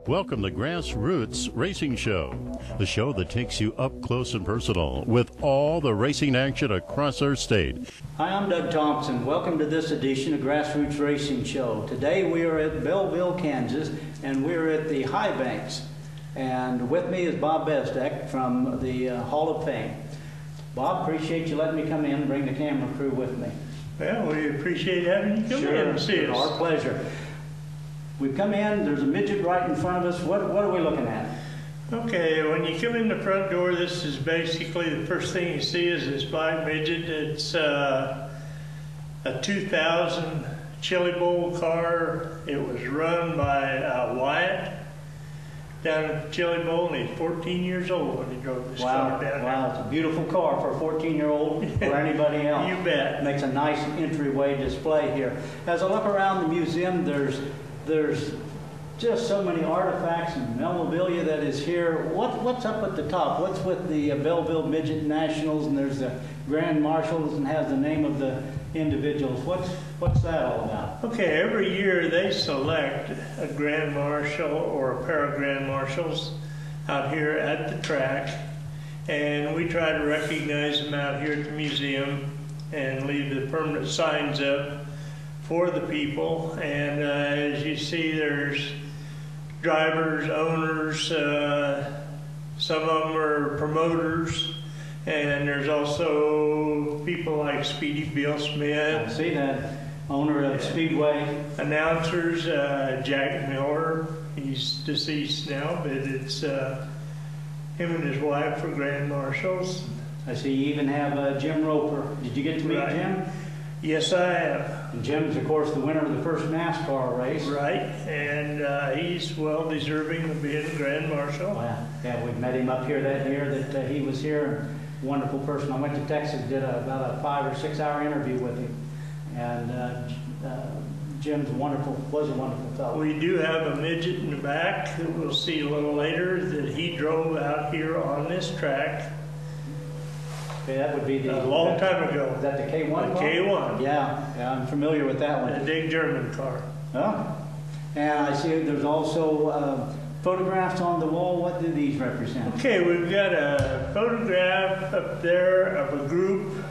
Welcome to Grassroots Racing Show, the show that takes you up close and personal with all the racing action across our state. Hi, I'm Doug Thompson. Welcome to this edition of Grassroots Racing Show. Today we are at Bellville, Kansas, and we're at the High Banks. And with me is Bob Bezdek from the Hall of Fame. Bob, appreciate you letting me come in and bring the camera crew with me. Well, we appreciate having you come in and see us. Our pleasure. We've come in, there's a midget right in front of us. What are we looking at? Okay, when you come in the front door, this is basically the first thing you see is this black midget. It's a 2000 Chili Bowl car. It was run by Wyatt down at the Chili Bowl, and he's 14 years old when he drove this car down there. Wow, it's a beautiful car for a 14-year-old or anybody else. You bet. Makes a nice entryway display here. As I look around the museum, there's just so many artifacts and memorabilia that is here. What's up at the top? What's with the Bellville Midget Nationals, and there's the Grand Marshals and has the name of the individuals. What's that all about? Okay, every year they select a Grand Marshal or a pair of Grand Marshals out here at the track, and we try to recognize them out here at the museum and leave the permanent signs up for the people. And as you see, there's drivers, owners, some of them are promoters, and there's also people like Speedy Bill Smith. I see that, owner of Speedway. Announcers, Jack Miller, he's deceased now, but it's him and his wife are Grand Marshals. I see you even have Jim Roper. Did you get to meet Jim? Yes, I have. And Jim's, of course, the winner of the first NASCAR race. Right, and he's well deserving of being a Grand Marshal. Wow. Yeah, we met him up here that year that he was here. Wonderful person. I went to Texas, did about a 5 or 6 hour interview with him. And Jim's was a wonderful fellow. We do have a midget in the back that we'll see a little later that he drove out here on this track. Okay, that would be a long time ago. Is that the K1? The K1. Yeah, I'm familiar with that one. A big German car. Oh. And I see there's also photographs on the wall. What do these represent? Okay, we've got a photograph up there of a group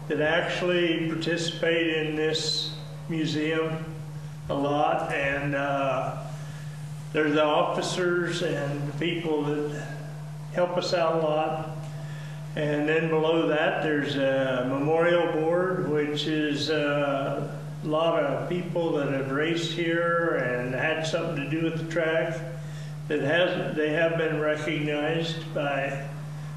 that actually participate in this museum a lot, and they're the officers and the people that help us out a lot. And then below that, there's a memorial board, which is a lot of people that have raced here and had something to do with the track. They have been recognized by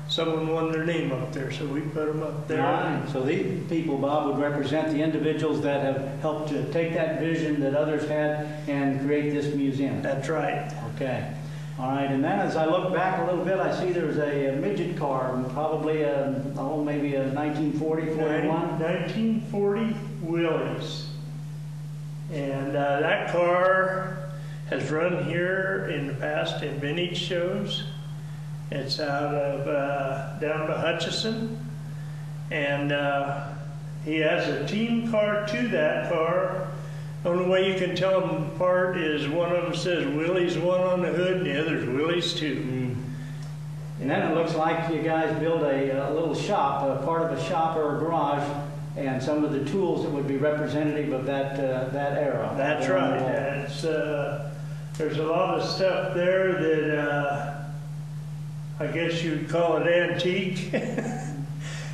someone won their name up there, so we put them up there. Right. So these people, Bob, would represent the individuals that have helped to take that vision that others had and create this museum. That's right. Okay. All right, and then as I look back a little bit, I see there's a midget car, probably maybe a 1940, 41? 1940 Willys. And that car has run here in the past in vintage shows. It's out of down by Hutchison. And he has a team car to that car. The only way you can tell them apart is one of them says Willys 1 on the hood and the other's Willys 2. Mm. And then it looks like you guys build a little shop, a part of a shop or a garage, and some of the tools that would be representative of that era. That's right. And it's, there's a lot of stuff there that I guess you'd call it antique.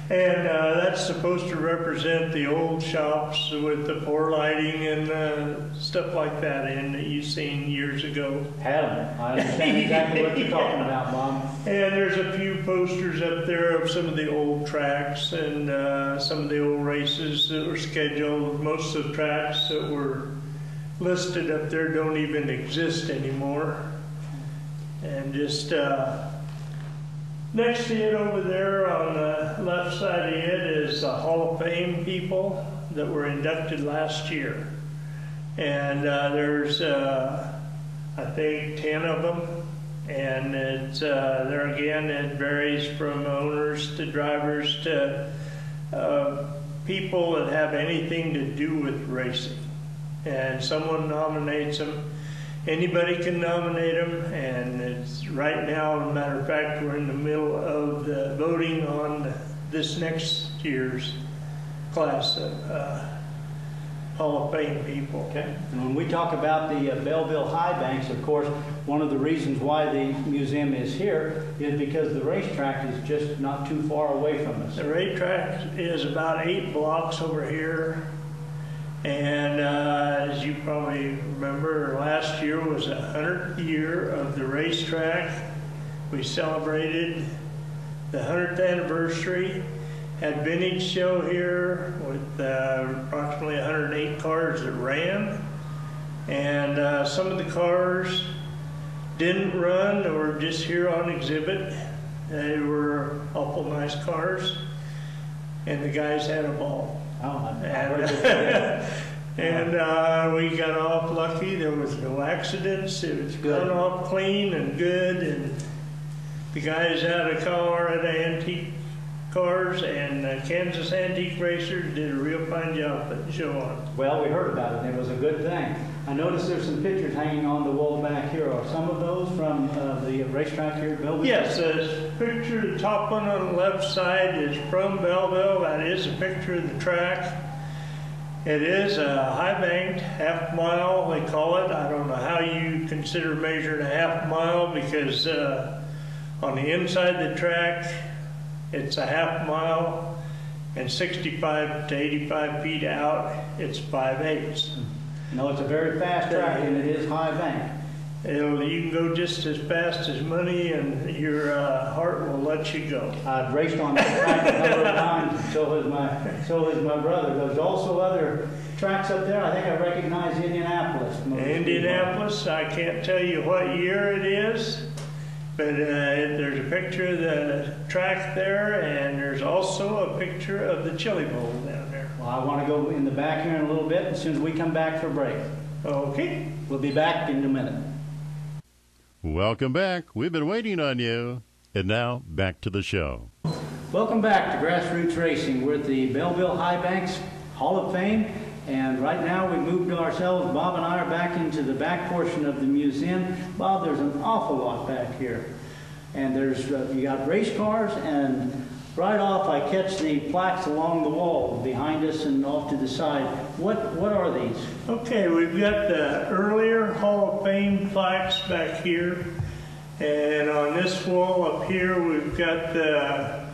And that's supposed to represent the old shops with the pour lighting and stuff like that in that you've seen years ago. Had them. I understand exactly what you're talking about, Mom. And there's a few posters up there of some of the old tracks and some of the old races that were scheduled. Most of the tracks that were listed up there don't even exist anymore. And just next to it over there on the left side of it is the Hall of Fame people that were inducted last year. And there's, I think, 10 of them. And it's, there again, it varies from owners to drivers to people that have anything to do with racing. And someone nominates them. Anybody can nominate them, and it's right now, as a matter of fact, we're in the middle of the voting on this next year's class of Hall of Fame people. Okay. And when we talk about the Bellville High Banks, of course, one of the reasons why the museum is here is because the racetrack is just not too far away from us. The racetrack is about 8 blocks over here. And as you probably remember, last year was the 100th year of the racetrack. We celebrated the 100th anniversary. Had vintage show here with approximately 108 cars that ran. And some of the cars didn't run or were just here on exhibit. They were awful nice cars. And the guys had a ball. Oh, and we got off lucky. There was no accidents. It was run off clean and good. And the guys out of Colorado Antique Cars and Kansas Antique Racers did a real fine job putting the show on. Well, we heard about it, and it was a good thing. I noticed there's some pictures hanging on the wall back here. Are some of those from the racetrack here at Bellville? Yes, the picture, the top one on the left side is from Bellville. That is a picture of the track. It is a high-banked half-mile, they call it. I don't know how you consider measuring a half-mile because on the inside of the track, it's a half-mile, and 65 to 85 feet out, it's 5/8. No, it's a very fast track, and it is high bank. You can go just as fast as money, and your heart will let you go. I've raced on that track a number of times, and so has my brother. There's also other tracks up there. I think I recognize Indianapolis. Indianapolis, I can't tell you what year it is, but there's a picture of the track there, and there's also a picture of the Chili Bowl down there. Well, I want to go in the back here in a little bit as soon as we come back for a break. Okay. We'll be back in a minute. Welcome back. We've been waiting on you. And now, back to the show. Welcome back to Grassroots Racing. We're at the Bellville High Banks Hall of Fame. And right now we moved ourselves, Bob and I are back into the back portion of the museum. Bob, there's an awful lot back here. And there's, you got race cars, and right off I catch the plaques along the wall behind us and off to the side. What are these? Okay, we've got the earlier Hall of Fame plaques back here. And on this wall up here we've got the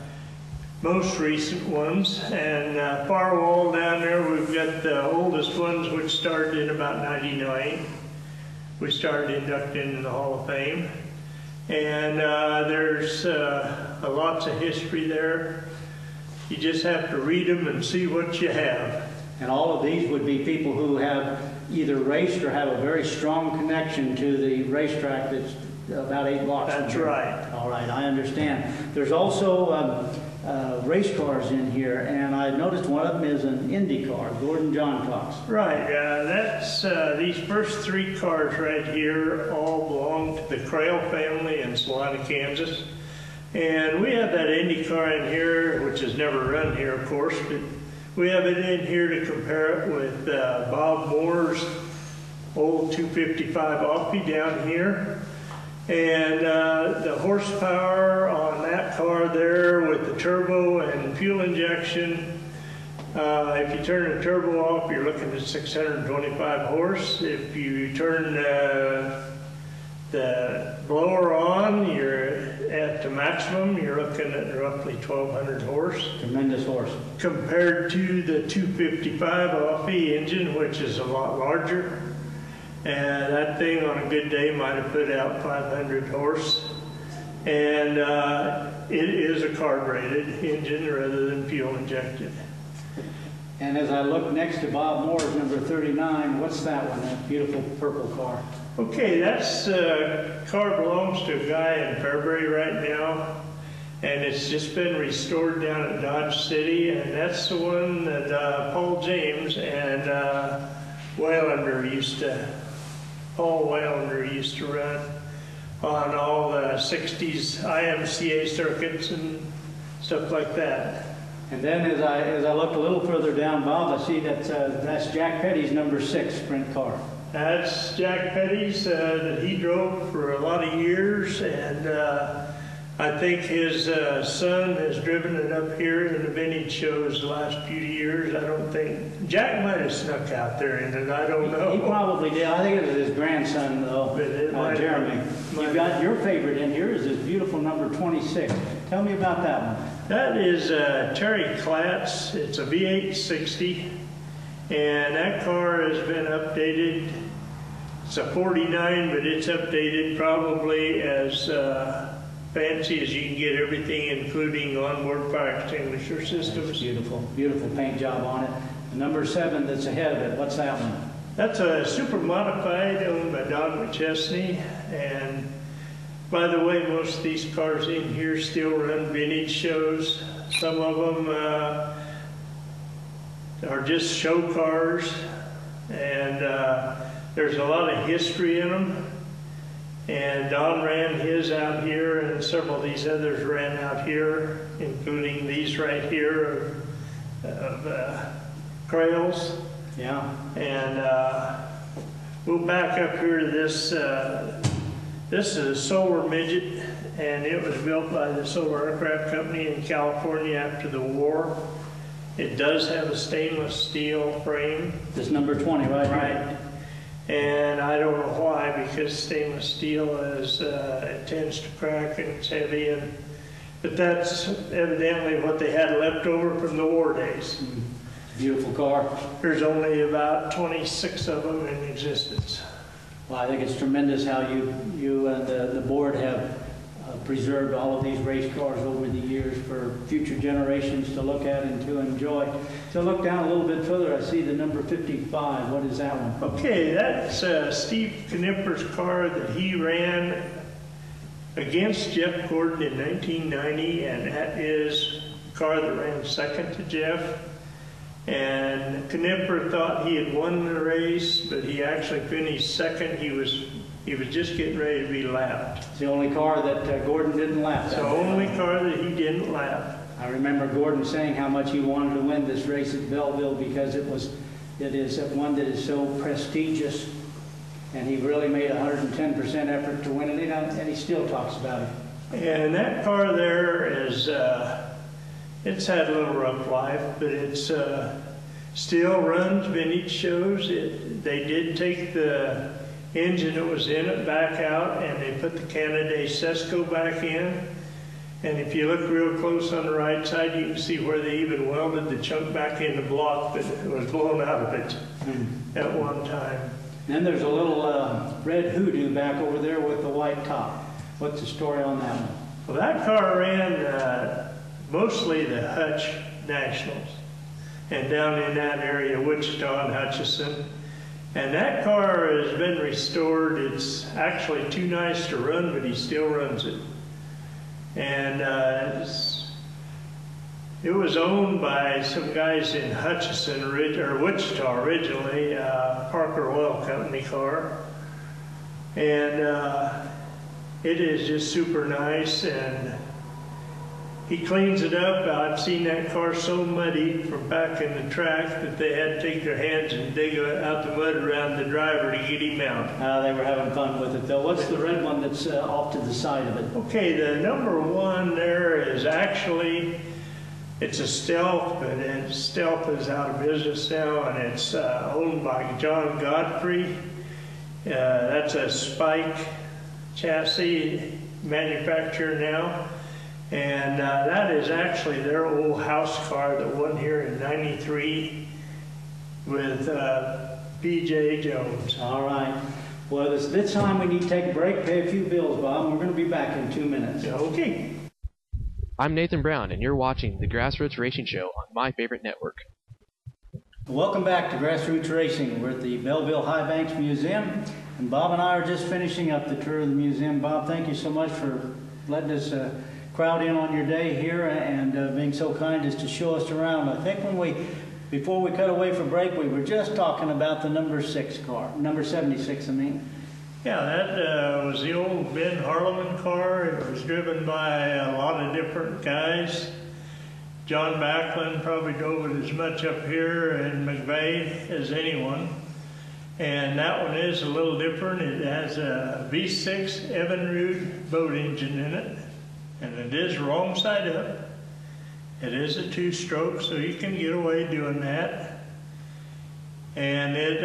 most recent ones, and far wall down there we've got the oldest ones, which started in about 99. We started inducting into the Hall of Fame, and there's lots of history there. You just have to read them and see what you have. And all of these would be people who have either raced or have a very strong connection to the racetrack that's about 8 blocks. That's right. All right, I understand. There's also race cars in here, and I noticed one of them is an Indy car, Gordon John Cox. Right, that's these first 3 cars right here all belong to the Crail family in Salina, Kansas. And we have that Indy car in here, which has never run here, of course, but we have it in here to compare it with Bob Moore's old 255 Offie down here. And the horsepower on that car there with the turbo and fuel injection, if you turn the turbo off, you're looking at 625 horse. If you turn the blower on, you're at the maximum, you're looking at roughly 1,200 horse. Tremendous horse. Compared to the 255 Offie engine, which is a lot larger. And that thing on a good day might have put out 500 horse. And it is a carbureted engine rather than fuel injected. And as I look next to Bob Moore's number 39, what's that one, that beautiful purple car? Okay, that's car belongs to a guy in Fairbury right now. And it's just been restored down at Dodge City. And that's the one that Paul James and Paul Waylander used to run on all the 60s IMCA circuits and stuff like that. And then as I look a little further down, Bob, I see that's Jack Petty's number 6 sprint car. That's Jack Petty's that he drove for a lot of years, and I think his son has driven it up here in the vintage shows the last few years. I don't think, Jack might have snuck out there in it, I don't know. He probably did. I think it was his grandson, though, Jeremy. You've got your favorite in here is this beautiful number 26. Tell me about that one. That is Terry Klatz. It's a V8 60, and that car has been updated. It's a 49, but it's updated probably as fancy as you can get everything, including onboard fire extinguisher systems. That's beautiful, beautiful paint job on it. The number 7 that's ahead of it, what's that one? That's a super modified owned by Don McChesney. And by the way, most of these cars in here still run vintage shows. Some of them are just show cars, and there's a lot of history in them. And Don ran his out here, and several of these others ran out here, including these right here of Crails. Yeah. And we'll back up here to this. This is a solar midget, and it was built by the Solar Aircraft Company in California after the war. It does have a stainless steel frame. This number 20, right? Right. And I don't know why, because stainless steel is, it tends to crack and it's heavy, but that's evidently what they had left over from the war days. Beautiful car. There's only about 26 of them in existence. Well, I think it's tremendous how you and the board have preserved all of these race cars over the years for future generations to look at and to enjoy. So look down a little bit further, I see the number 55. What is that one? Okay, that's Steve Knipper's car that he ran against Jeff Gordon in 1990, and that is the car that ran second to Jeff. And Knipper thought he had won the race, but he actually finished second. He was just getting ready to be lapped. It's the only car that Gordon didn't lap. It's the only car that he didn't lap. I remember Gordon saying how much he wanted to win this race at Bellville because it is one that is so prestigious, and he really made 110% effort to win it, and he still talks about it. And that car there is, it's had a little rough life, but it's still runs vintage shows. They did take the engine that was in it back out, and they put the Canada Sesco back in. And if you look real close on the right side, you can see where they even welded the chunk back in the block that was blown out of it at one time. Then there's a little red hoodoo back over there with the white top. What's the story on that one? Well, that car ran mostly the Hutch Nationals, and down in that area, Wichita and Hutchinson. And that car has been restored. It's actually too nice to run, but he still runs it. And it was owned by some guys in Hutchinson, or Wichita originally, Parker Oil Company car. And it is just super nice, and he cleans it up. I've seen that car so muddy from back in the track that they had to take their hands and dig out the mud around the driver to get him out. They were having fun with it, though. What's the red one that's off to the side of it? Okay, the number 1 there is actually, it's a Stealth, but Stealth is out of business now, and it's owned by John Godfrey. That's a Spike chassis manufacturer now. And that is actually their old house car that won here in '93 with P.J. Jones. All right. Well, it's this time we need to take a break, pay a few bills, Bob, and we're going to be back in 2 minutes. Okay. I'm Nathan Brown, and you're watching the Grassroots Racing Show on My Favorite Network. Welcome back to Grassroots Racing. We're at the Bellville High Banks Museum, and Bob and I are just finishing up the tour of the museum. Bob, thank you so much for letting us crowd in on your day here and being so kind as to show us around. I think before we cut away for break, we were just talking about the number 6 car, number 76, I mean. Yeah, that was the old Ben Harleman car. It was driven by a lot of different guys. John Backlund probably drove it as much up here in McVeigh as anyone. And that one is a little different. It has a V6 Evinrude boat engine in it, and it is wrong side up. It is a 2-stroke, so you can get away doing that. And it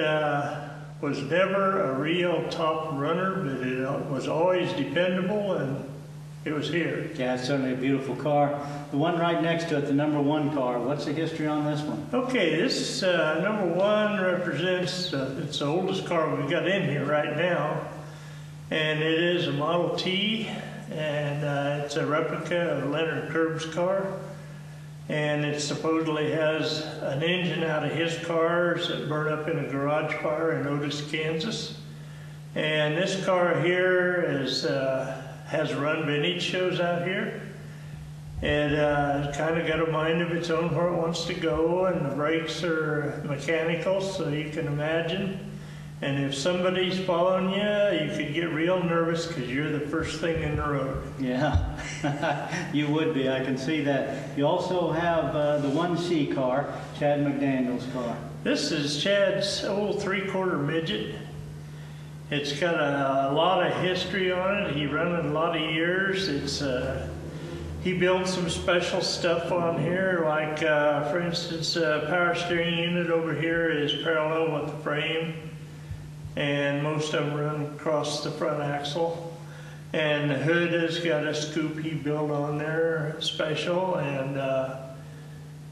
was never a real top runner, but it was always dependable, and it was here. Yeah, it's certainly a beautiful car. The one right next to it, the #1 car, what's the history on this one? Okay, this #1 represents, it's the oldest car we've got in here right now. And it is a Model T, and it's a replica of Leonard Kerb's car. And it supposedly has an engine out of his cars that burned up in a garage fire in Otis, Kansas. And this car here has run vintage shows out here. It kind of got a mind of its own where it wants to go, and the brakes are mechanical, so you can imagine. And if somebody's following you, you could get real nervous because you're the first thing in the road. Yeah, you would be, I can see that. You also have the 1C car, Chad McDaniel's car. This is Chad's old 3/4 midget. It's got a lot of history on it. He run it a lot of years. He built some special stuff on here, like for instance, power steering unit over here is parallel with the frame, and most of them run across the front axle. And the hood has got a scoop he built on there, special, and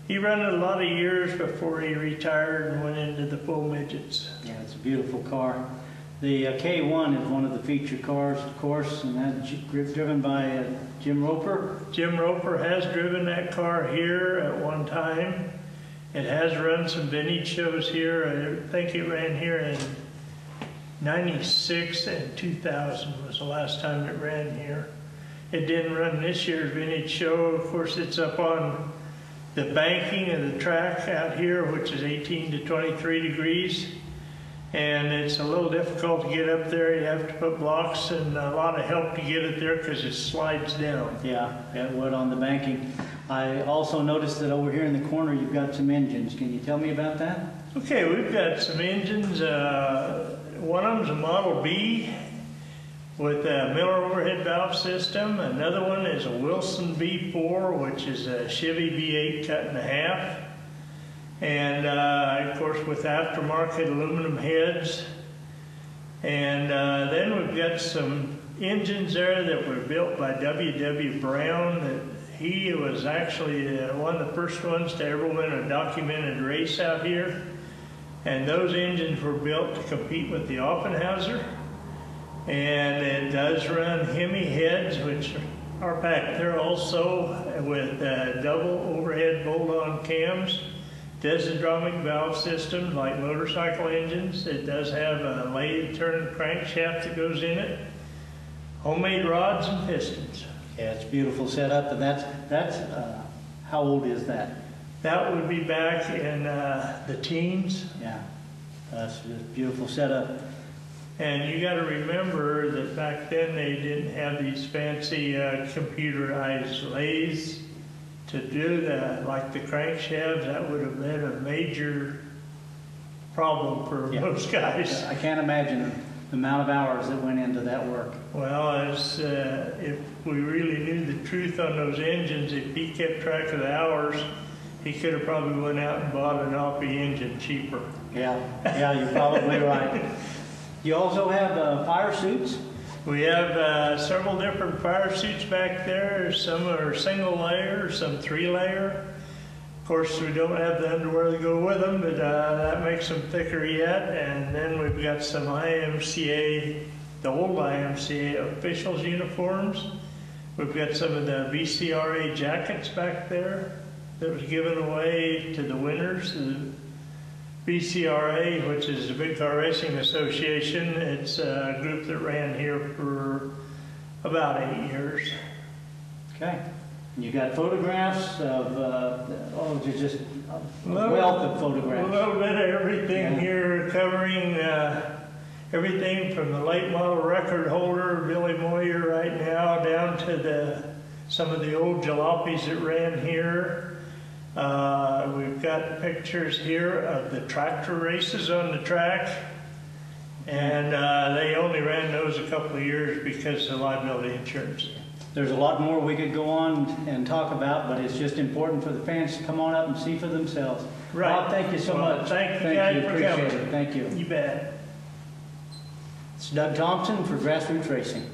he ran it a lot of years before he retired and went into the full midgets. Yeah, it's a beautiful car. The K1 is one of the feature cars, of course, and that's driven by Jim Roper. Jim Roper has driven that car here at one time. It has run some vintage shows here. I think it ran here in '96 and 2000 was the last time it ran here. It didn't run this year's vintage show. Of course, it's up on the banking of the track out here, which is 18 to 23 degrees. And it's a little difficult to get up there. You have to put blocks and a lot of help to get it there because it slides down. Yeah, it would on the banking. I also noticed that over here in the corner you've got some engines. Can you tell me about that? Okay, we've got some engines. One of them's a Model B with a Miller overhead valve system. Another one is a Wilson V4, which is a Chevy V8 cut in half. And of course with aftermarket aluminum heads. And then we've got some engines there that were built by W.W. Brown. That he was actually one of the first ones to ever win a documented race out here. And those engines were built to compete with the Offenhauser. And it does run Hemi heads, which are back there also, with double overhead bolt-on cams. Desodromic valve systems like motorcycle engines. It does have a lathe turn crankshaft that goes in it. Homemade rods and pistons. Yeah, it's a beautiful setup, and that's how old is that? That would be back in the teens. Yeah, that's a beautiful setup. And you got to remember that back then they didn't have these fancy computerized lathes to do that, like the crankshafts. That would have been a major problem for most guys. I can't imagine the amount of hours that went into that work. Well, if we really knew the truth on those engines, if he kept track of the hours, he could have probably went out and bought an Opie engine cheaper. Yeah, you're probably right. You also have fire suits. We have several different fire suits back there. Some are single layer, some 3-layer. Of course, we don't have the underwear to go with them, but that makes them thicker yet. And then we've got some IMCA, the old IMCA officials uniforms. We've got some of the VCRA jackets back there that was given away to the winners. The VCRA, which is the Big Car Racing Association, it's a group that ran here for about 8 years. Okay. You got photographs of, just a wealth of photographs. A little bit of everything here, covering everything from the late model record holder, Billy Moyer right now, down to some of the old jalopies that ran here. We've got pictures here of the tractor races on the track. And they only ran those a couple of years because of liability insurance. There's a lot more we could go on and talk about, but it's just important for the fans to come on up and see for themselves. Right. Bob, thank you so much. Thank you guys for Appreciate coming. it. Thank you. You bet. It's Doug Thompson for Grassroots Racing.